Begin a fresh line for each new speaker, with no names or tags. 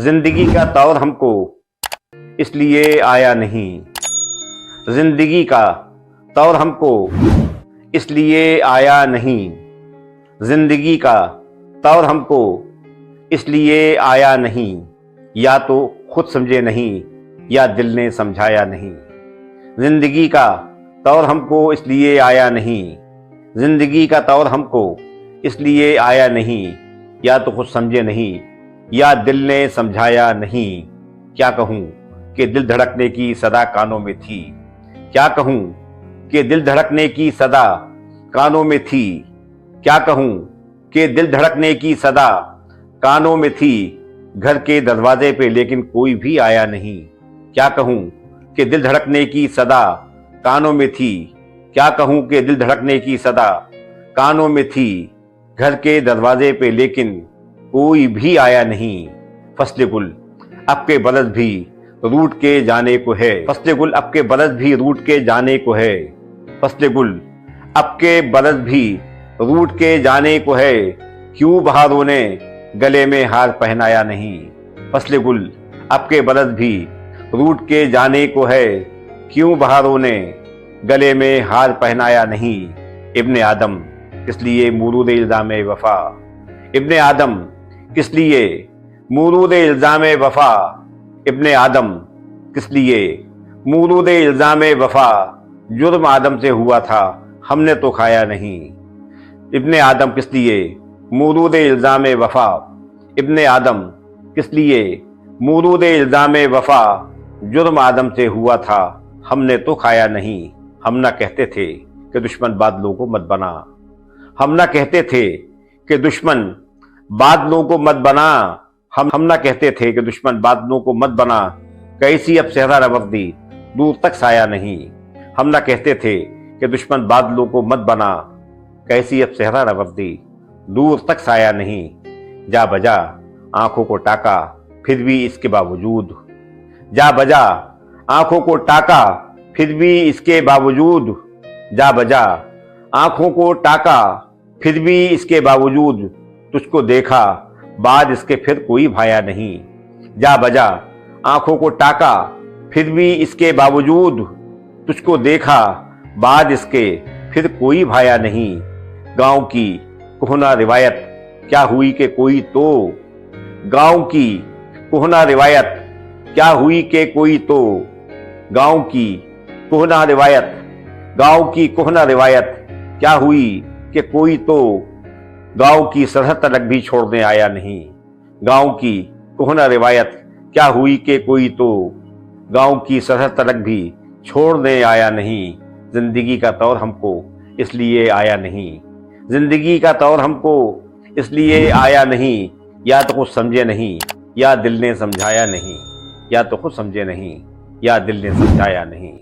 जिंदगी का तौर हमको इसलिए आया नहीं। जिंदगी का तौर हमको इसलिए आया नहीं। जिंदगी का तौर हमको इसलिए आया नहीं। या तो खुद समझे नहीं या दिल ने समझाया नहीं। जिंदगी का तौर हमको इसलिए आया नहीं। जिंदगी का तौर हमको इसलिए आया नहीं। या तो खुद समझे नहीं या दिल ने समझाया नहीं। क्या कहूँ कि दिल धड़कने की सदा कानों में थी। क्या कहूँ कि दिल धड़कने की सदा कानों में थी। क्या कहूँ कि दिल धड़कने की सदा कानों में थी। घर के दरवाजे पे लेकिन कोई भी आया नहीं। क्या कहूँ कि दिल धड़कने की सदा कानों में थी। क्या कहूँ कि दिल धड़कने की सदा कानों में थी। घर के दरवाजे पे लेकिन कोई भी आया नहीं। फसले गुल अब के बरस भी रूठ के जाने को है। फसले गुल अब के बरस भी रूठ के जाने को है। फसले गुल अब के बरस भी रूठ के जाने को है। क्यों बहारों ने गले में हार पहनाया नहीं। फसले गुल अब के बरस भी रूठ के जाने को है। क्यों बहारों ने गले में हार पहनाया नहीं। इब्ने आदम किस लिए मुरूद इल्जाम वफा। इब्ने आदम किस लिए मुरूद इल्जाम वफा। इब्ने आदम किस लिए मुरूद इल्जाम वफा। जुर्म आदम से हुआ था हमने तो खाया नहीं। इब्ने आदम किस लिए मुरूद इल्जाम वफा। इब्ने आदम किस लिए मुरूद इल्जाम वफा। जुर्म आदम से हुआ था हमने तो खाया नहीं। हम ना कहते थे कि दुश्मन बादलों को मत बना। हम ना कहते थे कि दुश्मन बादलों को मत बना। हम ना कहते थे कि दुश्मन बादलों को मत बना। कैसी अब सेहरा रवर्दी दूर तक साया नहीं। हम ना कहते थे कि दुश्मन बादलों को मत बना। कैसी अब सेहरा रवर्दी दूर तक साया नहीं। जा बजा आंखों को टाका फिर भी इसके बावजूद। जा बजा आंखों को टाका फिर भी इसके बावजूद। जा बजा आंखों को टाका फिर भी इसके बावजूद। तुझको देखा बाद इसके फिर कोई भाया नहीं। जा बजा आंखों को टाका फिर भी इसके बावजूद। तुझको देखा बाद इसके फिर कोई भाया नहीं। गांव की कोहना रिवायत क्या हुई कि कोई तो। गांव की कोहना रिवायत क्या हुई कि कोई तो। गांव की कोहना रिवायत गांव की कोहना रिवायत क्या हुई कि कोई तो। गांव की सरहद तक भी छोड़ने आया नहीं। गांव की कोहना रिवायत क्या हुई कि कोई तो। गांव की सरहद तक भी छोड़ने आया नहीं। जिंदगी का तौर हमको इसलिए आया नहीं। जिंदगी का तौर हमको इसलिए आया नहीं। या तो कुछ समझे नहीं या दिल ने समझाया नहीं। या तो खुद समझे नहीं या दिल ने समझाया नहीं।